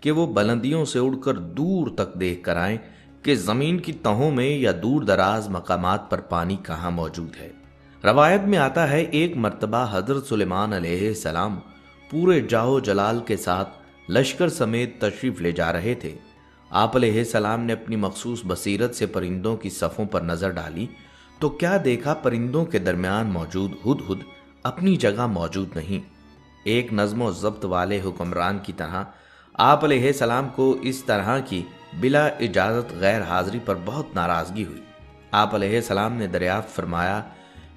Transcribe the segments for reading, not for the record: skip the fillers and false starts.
کہ وہ بلندیوں سے اڑ کر دور تک دیکھ کر آئیں کہ زمین کی تہوں میں یا دور دراز مقامات پر پانی کہاں موجود ہے۔ روایت میں آتا ہے ایک مرتبہ حضرت سلیمان علیہ السلام پورے جاہو جلال کے ساتھ لشکر سمیت تشریف لے جا رہے تھے۔ آپ علیہ السلام نے اپنی مخصوص بصیرت سے پرندوں کی صفوں پر نظر ڈالی تو کیا دیکھا، پرندوں کے درمیان موجود ہدہد اپنی جگہ موجود نہیں۔ ایک نظم و ضبط والے حکمران کی طرح آپ علیہ السلام کو اس طرح کی بلا اجازت غیر حاضری پر بہت ناراضگی ہوئی۔ آپ علیہ السلام نے دریافت فرمایا،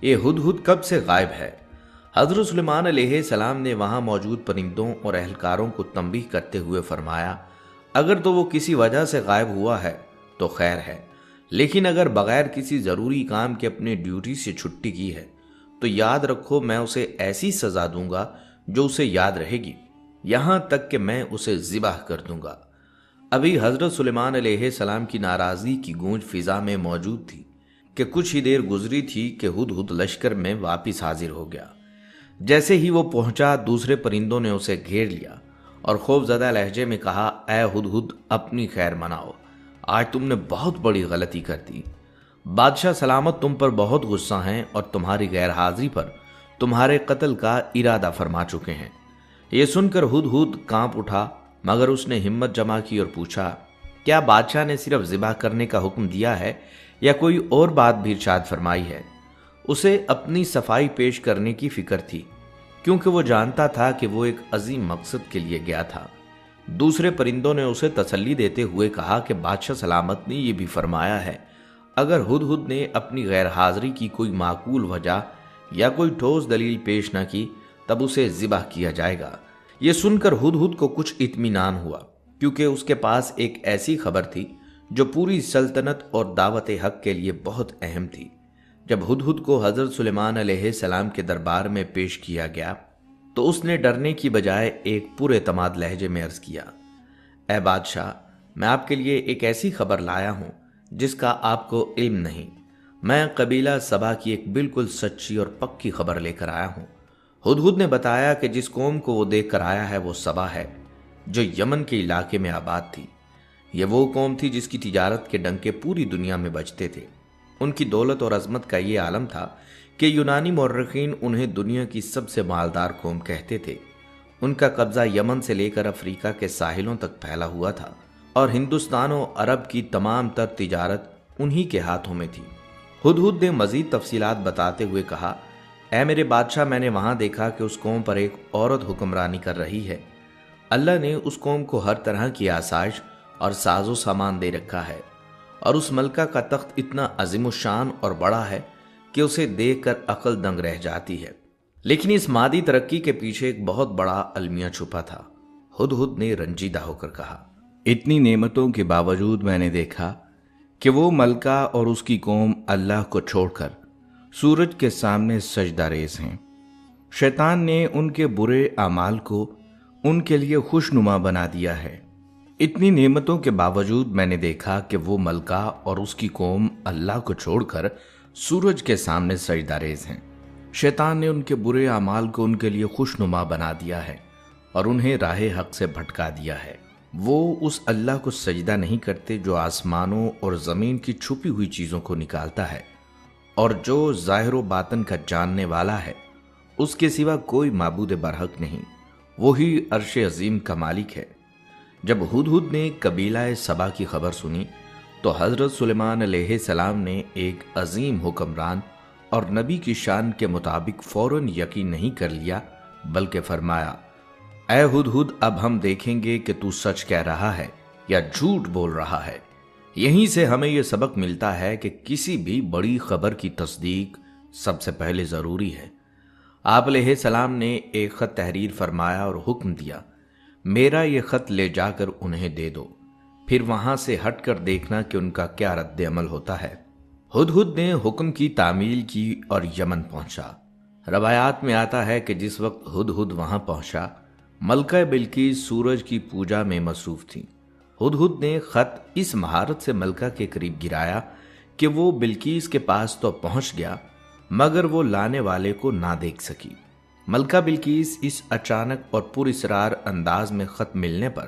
یہ ہدہد کب سے غائب ہے؟ حضرت سلیمان علیہ السلام نے وہاں موجود پرندوں اور اہلکاروں کو تنبیہ کرتے ہوئے فرمایا، اگر تو وہ کسی وجہ سے غائب ہوا ہے تو خیر ہے، لیکن اگر بغیر کسی ضروری کام کے اپنے ڈیوٹی سے چھٹی کی ہے تو یاد رکھو میں اسے ایسی سزا دوں گا جو اسے یاد رہے گی، یہاں تک کہ میں اسے ذبح کر دوں گا۔ ابھی حضرت سلیمان علیہ السلام کی ناراضگی کی گونج فضا میں موجود تھی کہ کچھ ہی دیر گزری تھی کہ ہدہد لشکر میں واپس حاضر ہو گیا۔ جیسے ہی وہ پہنچا دوسرے پرندوں نے اسے گھیر لیا اور خوف زدہ لہجے میں کہا، اے ہدہد اپنی خیر مناؤ، آج تم نے بہت بڑی غلطی کر دی۔ بادشاہ سلامت تم پر بہت غصہ ہیں اور تمہاری غیر حاضری پر تمہارے قتل کا ارادہ فرما چکے ہیں۔ یہ سن کر ہدہد کانپ اٹھا، مگر اس نے ہمت جمع کی اور پوچھا، کیا بادشاہ نے صرف ذبح کرنے کا حکم دیا ہے یا کوئی اور بات بھی ارشاد فرمائی ہے؟ اسے اپنی صفائی پیش کرنے کی فکر تھی، کیونکہ وہ جانتا تھا کہ وہ ایک عظیم مقصد کے لیے گیا تھا۔ دوسرے پرندوں نے اسے تسلی دیتے ہوئے کہا کہ بادشاہ سلامت نے یہ بھی فرمایا ہے، اگر ہدہد نے اپنی غیر حاضری کی کوئی معقول وجہ یا کوئی ٹھوس دلیل پیش نہ کی تب اسے ذبح کیا جائے گا۔ یہ سن کر ہدہد کو کچھ اطمینان ہوا، کیونکہ اس کے پاس ایک ایسی خبر تھی جو پوری سلطنت اور دعوت حق کے لیے بہت اہم تھی۔ جب ہدہد کو حضرت سلیمان علیہ السلام کے دربار میں پیش کیا گیا تو اس نے ڈرنے کی بجائے ایک پر اعتماد لہجے میں عرض کیا، اے بادشاہ، میں آپ کے لیے ایک ایسی خبر لایا ہوں جس کا آپ کو علم نہیں۔ میں قبیلہ سبا کی ایک بالکل سچی اور پکی خبر لے کر آیا ہوں۔ ہدہد نے بتایا کہ جس قوم کو وہ دیکھ کر آیا ہے وہ سبا ہے، جو یمن کے علاقے میں آباد تھی۔ یہ وہ قوم تھی جس کی تجارت کے ڈنکے پوری دنیا میں بجتے تھے۔ ان کی دولت اور عظمت کا یہ عالم تھا کہ یونانی مورخین انہیں دنیا کی سب سے مالدار قوم کہتے تھے۔ ان کا قبضہ یمن سے لے کر افریقہ کے ساحلوں تک پھیلا ہوا تھا اور ہندوستان و عرب کی تمام تر تجارت انہی کے ہاتھوں میں تھی۔ ہدہد نے مزید تفصیلات بتاتے ہوئے کہا، اے میرے بادشاہ، میں نے وہاں دیکھا کہ اس قوم پر ایک عورت حکمرانی کر رہی ہے۔ اللہ نے اس قوم کو ہر طرح کی آسائش اور ساز و سامان دے رکھا ہے، اور اس ملکہ کا تخت اتنا عظیم الشان اور بڑا ہے کہ اسے دیکھ کر عقل دنگ رہ جاتی ہے۔ لیکن اس مادی ترقی کے پیچھے ایک بہت بڑا المیہ چھپا تھا۔ ہدہد نے رنجیدہ ہو کر کہا، اتنی نعمتوں کے باوجود میں نے دیکھا کہ وہ ملکہ اور اس کی قوم اللہ کو چھوڑ کر سورج کے سامنے سجدہ ریز ہیں۔ شیطان نے ان کے برے اعمال کو ان کے لیے خوشنما بنا دیا ہے۔ اتنی نعمتوں کے باوجود میں نے دیکھا کہ وہ ملکہ اور اس کی قوم اللہ کو چھوڑ کر سورج کے سامنے سجدہ ریز ہیں۔ شیطان نے ان کے برے اعمال کو ان کے لیے خوشنما بنا دیا ہے اور انہیں راہ حق سے بھٹکا دیا ہے۔ وہ اس اللہ کو سجدہ نہیں کرتے جو آسمانوں اور زمین کی چھپی ہوئی چیزوں کو نکالتا ہے اور جو ظاہر و باطن کا جاننے والا ہے۔ اس کے سوا کوئی معبود برحق نہیں، وہی عرش عظیم کا مالک ہے۔ جب ہدہد نے قبیلہ سبا کی خبر سنی تو حضرت سلیمان علیہ السلام نے ایک عظیم حکمران اور نبی کی شان کے مطابق فوراً یقین نہیں کر لیا، بلکہ فرمایا، اے ہدہد، اب ہم دیکھیں گے کہ تو سچ کہہ رہا ہے یا جھوٹ بول رہا ہے۔ یہیں سے ہمیں یہ سبق ملتا ہے کہ کسی بھی بڑی خبر کی تصدیق سب سے پہلے ضروری ہے۔ آپ علیہ السلام نے ایک خط تحریر فرمایا اور حکم دیا، میرا یہ خط لے جا کر انہیں دے دو، پھر وہاں سے ہٹ کر دیکھنا کہ ان کا کیا رد عمل ہوتا ہے۔ ہدہد نے حکم کی تعمیل کی اور یمن پہنچا۔ روایات میں آتا ہے کہ جس وقت ہدہد وہاں پہنچا، ملکہ بلقیس سورج کی پوجا میں مصروف تھی۔ ہدہد نے خط اس مہارت سے ملکہ کے قریب گرایا کہ وہ بلقیس کے پاس تو پہنچ گیا مگر وہ لانے والے کو نہ دیکھ سکی۔ ملکہ بلقیس اس اچانک اور پر اسرار انداز میں خط ملنے پر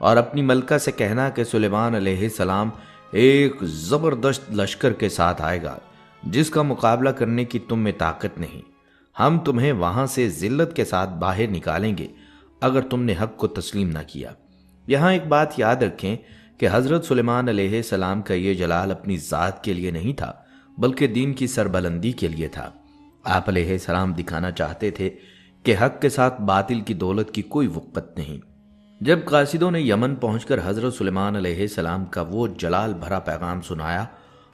اور اپنی ملکہ سے کہنا کہ سلیمان علیہ السلام ایک زبردست لشکر کے ساتھ آئے گا جس کا مقابلہ کرنے کی تم میں طاقت نہیں۔ ہم تمہیں وہاں سے ذلت کے ساتھ باہر نکالیں گے اگر تم نے حق کو تسلیم نہ کیا۔ یہاں ایک بات یاد رکھیں کہ حضرت سلیمان علیہ السلام کا یہ جلال اپنی ذات کے لیے نہیں تھا بلکہ دین کی سربلندی کے لیے تھا۔ آپ علیہ السلام دکھانا چاہتے تھے کہ حق کے ساتھ باطل کی دولت کی کوئی وقت نہیں۔ جب قاصدوں نے یمن پہنچ کر حضرت سلیمان علیہ السلام کا وہ جلال بھرا پیغام سنایا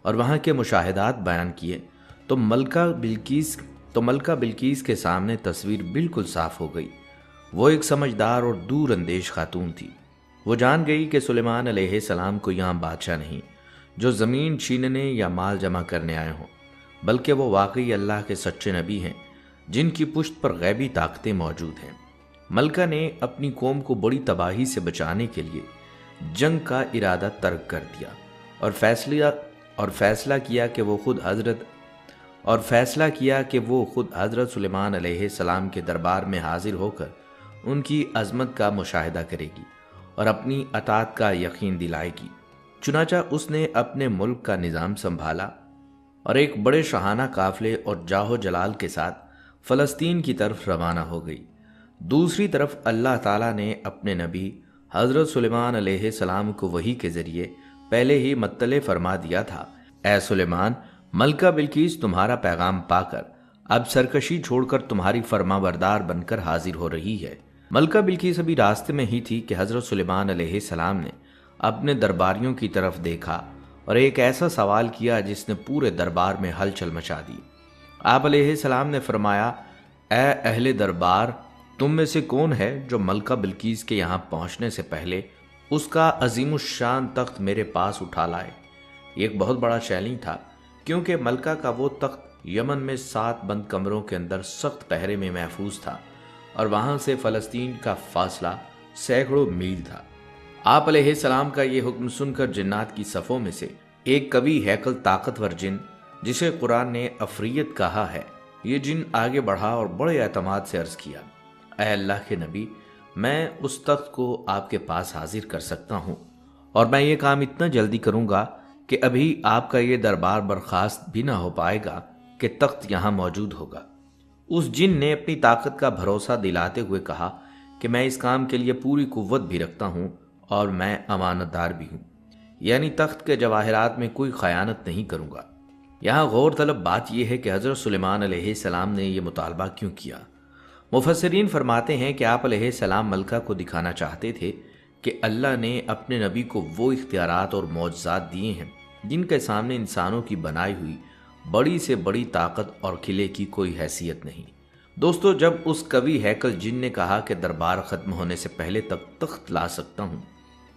اور وہاں کے مشاہدات بیان کیے تو ملکہ بلقیس کے سامنے تصویر بالکل صاف ہو گئی۔ وہ ایک سمجھدار اور دور اندیش خاتون تھی۔ وہ جان گئی کہ سلیمان علیہ السلام کو یہاں بادشاہ نہیں جو زمین چھیننے یا مال جمع کرنے آئے ہوں، بلکہ وہ واقعی اللہ کے سچے نبی ہیں جن کی پشت پر غیبی طاقتیں موجود ہیں۔ ملکہ نے اپنی قوم کو بڑی تباہی سے بچانے کے لیے جنگ کا ارادہ ترک کر دیا اور فیصلہ کیا کہ وہ خود حضرت سلیمان علیہ السلام کے دربار میں حاضر ہو کر ان کی عظمت کا مشاہدہ کرے گی اور اپنی اطاعت کا یقین دلائے گی۔ چنانچہ اس نے اپنے ملک کا نظام سنبھالا اور ایک بڑے شاہانہ قافلے اور جاہ و جلال کے ساتھ فلسطین کی طرف روانہ ہو گئی۔ دوسری طرف اللہ تعالیٰ نے اپنے نبی حضرت سلیمان علیہ السلام کو وحی کے ذریعے پہلے ہی مطلع فرما دیا تھا، اے سلیمان، ملکہ بلقیس تمہارا پیغام پا کر اب سرکشی چھوڑ کر تمہاری فرما بردار بن کر حاضر ہو رہی ہے۔ ملکہ بلقیس ابھی راستے میں ہی تھی کہ حضرت سلیمان علیہ السلام نے اپنے درباریوں کی طرف دیکھا اور ایک ایسا سوال کیا جس نے پورے دربار میں ہلچل مچا دی۔ آپ علیہ السلام نے فرمایا، اے اہل دربار، تم میں سے کون ہے جو ملکہ بلقیس کے یہاں پہنچنے سے پہلے اس کا عظیم الشان تخت میرے پاس اٹھا لائے؟ یہ ایک بہت بڑا چیلنج تھا کیونکہ ملکہ کا وہ تخت یمن میں 7 بند کمروں کے اندر سخت پہرے میں محفوظ تھا اور وہاں سے فلسطین کا فاصلہ سینکڑوں میل تھا۔ آپ علیہ السلام کا یہ حکم سن کر جنات کی صفوں میں سے ایک قوی ہیکل طاقتور جن جسے قرآن نے عفریت کہا ہے، یہ جن آگے بڑھا اور بڑے اعتماد سے عرض کیا، اے اللہ کے نبی، میں اس تخت کو آپ کے پاس حاضر کر سکتا ہوں اور میں یہ کام اتنا جلدی کروں گا کہ ابھی آپ کا یہ دربار برخاست بھی نہ ہو پائے گا کہ تخت یہاں موجود ہوگا۔ اس جن نے اپنی طاقت کا بھروسہ دلاتے ہوئے کہا کہ میں اس کام کے لیے پوری قوت بھی رکھتا ہوں اور میں امانت دار بھی ہوں، یعنی تخت کے جواہرات میں کوئی خیانت نہیں کروں گا۔ یہاں غور طلب بات یہ ہے کہ حضرت سلیمان علیہ السلام نے یہ مطالبہ کیوں کیا؟ مفسرین فرماتے ہیں کہ آپ علیہ السلام ملکہ کو دکھانا چاہتے تھے کہ اللہ نے اپنے نبی کو وہ اختیارات اور معجزات دیے ہیں جن کے سامنے انسانوں کی بنائی ہوئی بڑی سے بڑی طاقت اور قلعے کی کوئی حیثیت نہیں۔ دوستو، جب اس قوی ہیکل جن نے کہا کہ دربار ختم ہونے سے پہلے تک تخت لا سکتا ہوں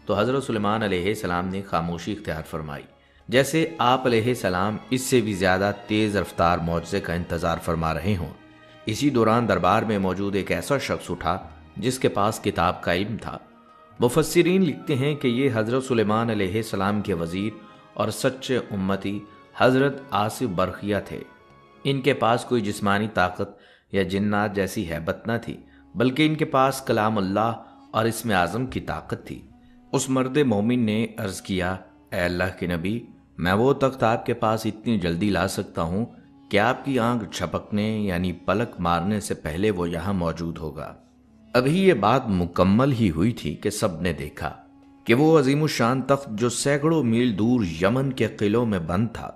تو حضرت سلیمان علیہ السلام نے خاموشی اختیار فرمائی، جیسے آپ علیہ السلام اس سے بھی زیادہ تیز رفتار معجزے کا انتظار فرما رہے ہوں۔ اسی دوران دربار میں موجود ایک ایسا شخص اٹھا جس کے پاس کتاب کا علم تھا۔ مفسرین لکھتے ہیں کہ یہ حضرت سلیمان علیہ السلام کے وزیر اور سچے امتی حضرت آصف برخیہ تھے۔ ان کے پاس کوئی جسمانی طاقت یا جنات جیسی ہیبت نہ تھی، بلکہ ان کے پاس کلام اللہ اور اسم اعظم کی طاقت تھی۔ اس مرد مومن نے عرض کیا، اے اللہ کے نبی، میں وہ تخت آپ کے پاس اتنی جلدی لا سکتا ہوں کہ آپ کی آنکھ جھپکنے یعنی پلک مارنے سے پہلے وہ یہاں موجود ہوگا۔ ابھی یہ بات مکمل ہی ہوئی تھی کہ سب نے دیکھا کہ وہ عظیم الشان تخت جو سینکڑوں میل دور یمن کے قلعوں میں بند تھا،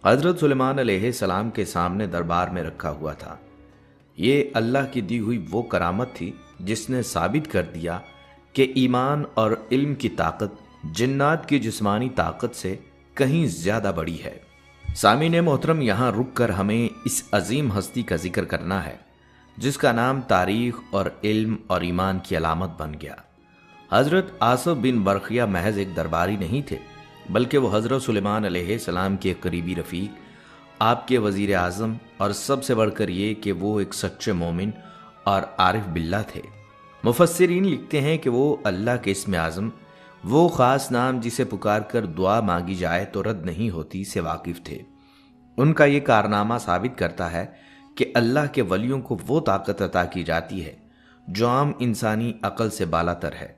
حضرت سلیمان علیہ السلام کے سامنے دربار میں رکھا ہوا تھا۔ یہ اللہ کی دی ہوئی وہ کرامت تھی جس نے ثابت کر دیا کہ ایمان اور علم کی طاقت جنات کی جسمانی طاقت سے کہیں زیادہ بڑی ہے۔ سامعین محترم، یہاں رک کر ہمیں اس عظیم ہستی کا ذکر کرنا ہے جس کا نام تاریخ اور علم اور ایمان کی علامت بن گیا۔ حضرت آصف بن برخیہ محض ایک درباری نہیں تھے، بلکہ وہ حضرت سلیمان علیہ السلام کے قریبی رفیق، آپ کے وزیر اعظم، اور سب سے بڑھ کر یہ کہ وہ ایک سچے مومن اور عارف باللہ تھے۔ مفسرین لکھتے ہیں کہ وہ اللہ کے اسم اعظم، وہ خاص نام جسے پکار کر دعا مانگی جائے تو رد نہیں ہوتی، سے واقف تھے۔ ان کا یہ کارنامہ ثابت کرتا ہے کہ اللہ کے ولیوں کو وہ طاقت عطا کی جاتی ہے جو عام انسانی عقل سے بالا تر ہے۔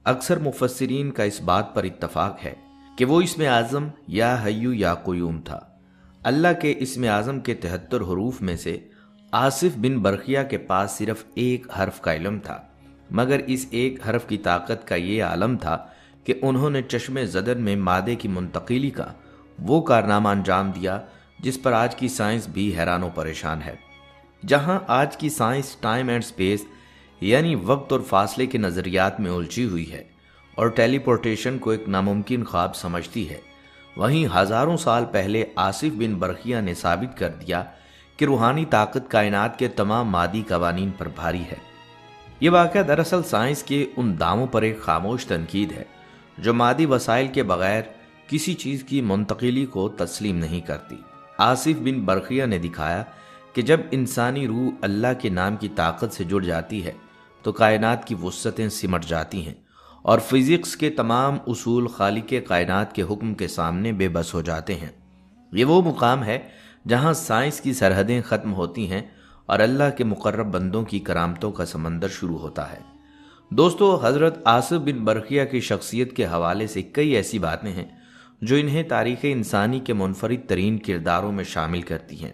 اکثر مفسرین کا اس بات پر اتفاق ہے کہ وہ اسم اعظم یا حیو یا قیوم تھا۔ اللہ کے اسم اعظم کے 73 حروف میں سے آصف بن برقیہ کے پاس صرف ایک حرف کا علم تھا، مگر اس ایک حرف کی طاقت کا یہ عالم تھا کہ انہوں نے چشم زدن میں مادے کی منتقلی کا وہ کارنامہ انجام دیا جس پر آج کی سائنس بھی حیران و پریشان ہے۔ جہاں آج کی سائنس ٹائم اینڈ سپیس یعنی وقت اور فاصلے کے نظریات میں الجھی ہوئی ہے اور ٹیلی پورٹیشن کو ایک ناممکن خواب سمجھتی ہے، وہیں ہزاروں سال پہلے آصف بن برقیہ نے ثابت کر دیا کہ روحانی طاقت کائنات کے تمام مادی قوانین پر بھاری ہے۔ یہ واقعہ دراصل سائنس کے ان داموں پر ایک خاموش تنقید ہے جو مادی وسائل کے بغیر کسی چیز کی منتقلی کو تسلیم نہیں کرتی۔ آصف بن برقیہ نے دکھایا کہ جب انسانی روح اللہ کے نام کی طاقت سے جڑ جاتی ہے تو کائنات کی وسعتیں سمٹ جاتی ہیں اور فزکس کے تمام اصول خالق کائنات کے حکم کے سامنے بے بس ہو جاتے ہیں۔ یہ وہ مقام ہے جہاں سائنس کی سرحدیں ختم ہوتی ہیں اور اللہ کے مقرب بندوں کی کرامتوں کا سمندر شروع ہوتا ہے۔ دوستو، حضرت آصف بن برقیہ کی شخصیت کے حوالے سے کئی ایسی باتیں ہیں جو انہیں تاریخ انسانی کے منفرد ترین کرداروں میں شامل کرتی ہیں۔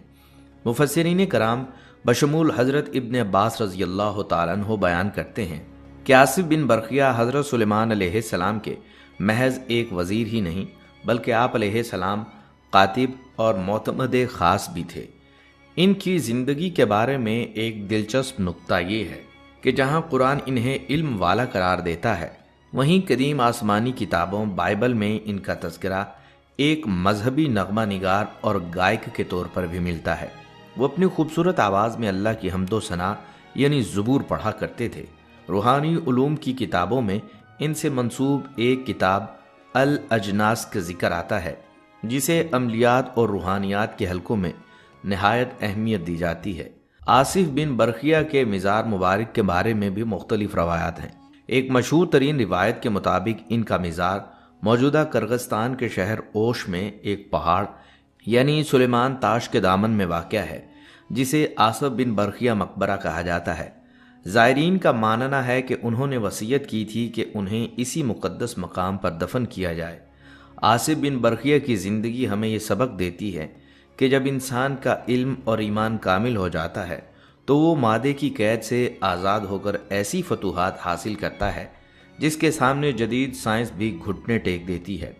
مفسرین کرام بشمول حضرت ابن عباس رضی اللہ تعالیٰ عنہ بیان کرتے ہیں کہ آصف بن برقیہ حضرت سلیمان علیہ السلام کے محض ایک وزیر ہی نہیں بلکہ آپ علیہ السلام کاتب اور معتمد خاص بھی تھے۔ ان کی زندگی کے بارے میں ایک دلچسپ نکتہ یہ ہے کہ جہاں قرآن انہیں علم والا قرار دیتا ہے، وہیں قدیم آسمانی کتابوں بائبل میں ان کا تذکرہ ایک مذہبی نغمہ نگار اور گائک کے طور پر بھی ملتا ہے۔ وہ اپنی خوبصورت آواز میں اللہ کی حمد و ثنا یعنی زبور پڑھا کرتے تھے۔ روحانی علوم کی کتابوں میں ان سے منسوب ایک کتاب الاجناس کا ذکر آتا ہے جسے عملیات اور روحانیات کے حلقوں میں نہایت اہمیت دی جاتی ہے۔ آصف بن برقیہ کے مزار مبارک کے بارے میں بھی مختلف روایات ہیں۔ ایک مشہور ترین روایت کے مطابق ان کا مزار موجودہ کرغستان کے شہر اوش میں ایک پہاڑ یعنی سلیمان تاش کے دامن میں واقع ہے، جسے آصف بن برقیہ مقبرہ کہا جاتا ہے۔ زائرین کا ماننا ہے کہ انہوں نے وصیت کی تھی کہ انہیں اسی مقدس مقام پر دفن کیا جائے۔ آصف بن برقیہ کی زندگی ہمیں یہ سبق دیتی ہے کہ جب انسان کا علم اور ایمان کامل ہو جاتا ہے تو وہ مادے کی قید سے آزاد ہو کر ایسی فتوحات حاصل کرتا ہے جس کے سامنے جدید سائنس بھی گھٹنے ٹیک دیتی ہے۔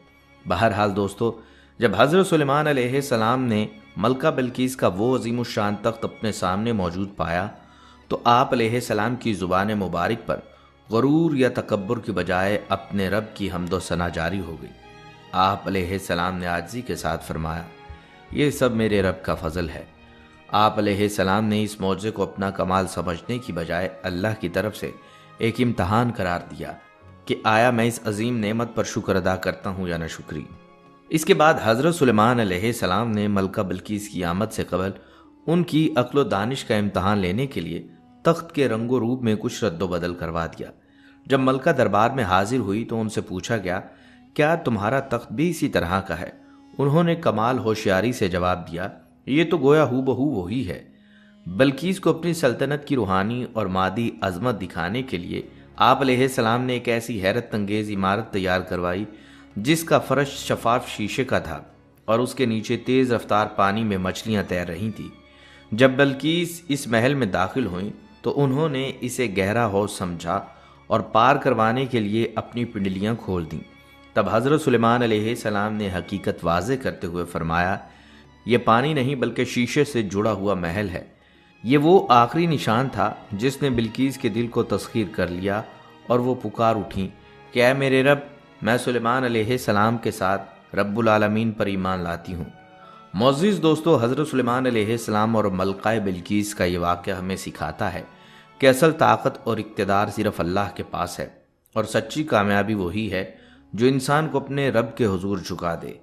بہرحال دوستو، جب حضرت سلیمان علیہ السلام نے ملکہ بلقیس کا وہ عظیم الشان تخت اپنے سامنے موجود پایا تو آپ علیہ السلام کی زبان مبارک پر غرور یا تکبر کی بجائے اپنے رب کی حمد و ثنا جاری ہو گئی۔ آپ علیہ السلام نے عاجزی کے ساتھ فرمایا، یہ سب میرے رب کا فضل ہے۔ آپ علیہ السلام نے اس معجزے کو اپنا کمال سمجھنے کی بجائے اللہ کی طرف سے ایک امتحان قرار دیا کہ آیا میں اس عظیم نعمت پر شکر ادا کرتا ہوں یا نہ شکری۔ اس کے بعد حضرت سلیمان علیہ السلام نے ملکہ بلقیس کی آمد سے قبل ان کی عقل و دانش کا امتحان لینے کے لیے تخت کے رنگ و روپ میں کچھ رد و بدل کروا دیا۔ جب ملکہ دربار میں حاضر ہوئی تو ان سے پوچھا گیا، کیا تمہارا تخت بھی اسی طرح کا ہے؟ انہوں نے کمال ہوشیاری سے جواب دیا، یہ تو گویا ہو بہو وہی ہے۔ بلقیس کو اپنی سلطنت کی روحانی اور مادی عظمت دکھانے کے لیے آپ علیہ السلام نے ایک ایسی حیرت انگیز عمارت تیار کروائی جس کا فرش شفاف شیشے کا تھا اور اس کے نیچے تیز رفتار پانی میں مچھلیاں تیر رہی تھیں۔ جب بلقیس اس محل میں داخل ہوئیں تو انہوں نے اسے گہرا حوض سمجھا اور پار کروانے کے لیے اپنی پنڈلیاں کھول دیں۔ تب حضرت سلیمان علیہ السلام نے حقیقت واضح کرتے ہوئے فرمایا، یہ پانی نہیں بلکہ شیشے سے جڑا ہوا محل ہے۔ یہ وہ آخری نشان تھا جس نے بلقیس کے دل کو تسخیر کر لیا اور وہ پکار اٹھیں کہ اے میرے رب، میں سلیمان علیہ السلام کے ساتھ رب العالمین پر ایمان لاتی ہوں۔ معزز دوستو، حضرت سلیمان علیہ السلام اور ملکہ بلقیس کا یہ واقعہ ہمیں سکھاتا ہے کہ اصل طاقت اور اقتدار صرف اللہ کے پاس ہے اور سچی کامیابی وہی ہے جو انسان کو اپنے رب کے حضور جھکا دے۔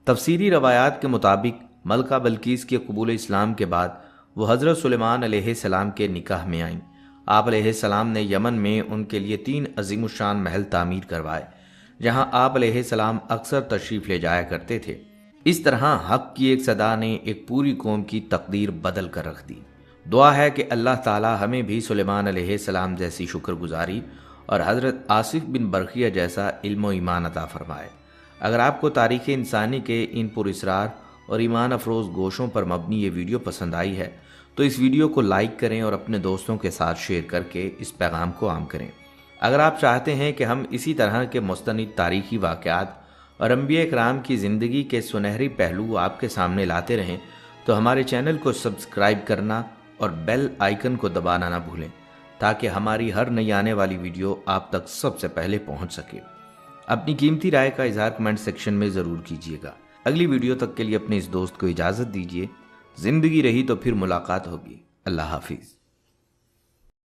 تفسیری روایات کے مطابق ملکہ بلقیس کے قبول اسلام کے بعد وہ حضرت سلیمان علیہ السلام کے نکاح میں آئیں۔ آپ علیہ السلام نے یمن میں ان کے لیے 3 عظیم الشان محل تعمیر کروائے جہاں آپ علیہ السلام اکثر تشریف لے جایا کرتے تھے۔ اس طرح حق کی ایک صدا نے ایک پوری قوم کی تقدیر بدل کر رکھ دی۔ دعا ہے کہ اللہ تعالی ہمیں بھی سلیمان علیہ السلام جیسی شکر گزاری اور حضرت آصف بن برقیہ جیسا علم و ایمان عطا فرمائے۔ اگر آپ کو تاریخ انسانی کے ان پراسرار اور ایمان افروز گوشوں پر مبنی یہ ویڈیو پسند آئی ہے تو اس ویڈیو کو لائک کریں اور اپنے دوستوں کے ساتھ شیئر کر کے اس پیغام کو عام کریں۔ اگر آپ چاہتے ہیں کہ ہم اسی طرح کے مستند تاریخی واقعات اور انبیاء کرام کی زندگی کے سنہری پہلو آپ کے سامنے لاتے رہیں تو ہمارے چینل کو سبسکرائب کرنا اور بیل آئیکن کو دبانا نہ بھولیں تاکہ ہماری ہر نئی آنے والی ویڈیو آپ تک سب سے پہلے پہنچ سکے۔ اپنی قیمتی رائے کا اظہار کمنٹ سیکشن میں ضرور کیجیے گا۔ اگلی ویڈیو تک کے لیے اپنے اس دوست کو اجازت دیجیے۔ زندگی رہی تو پھر ملاقات ہوگی۔ اللہ حافظ۔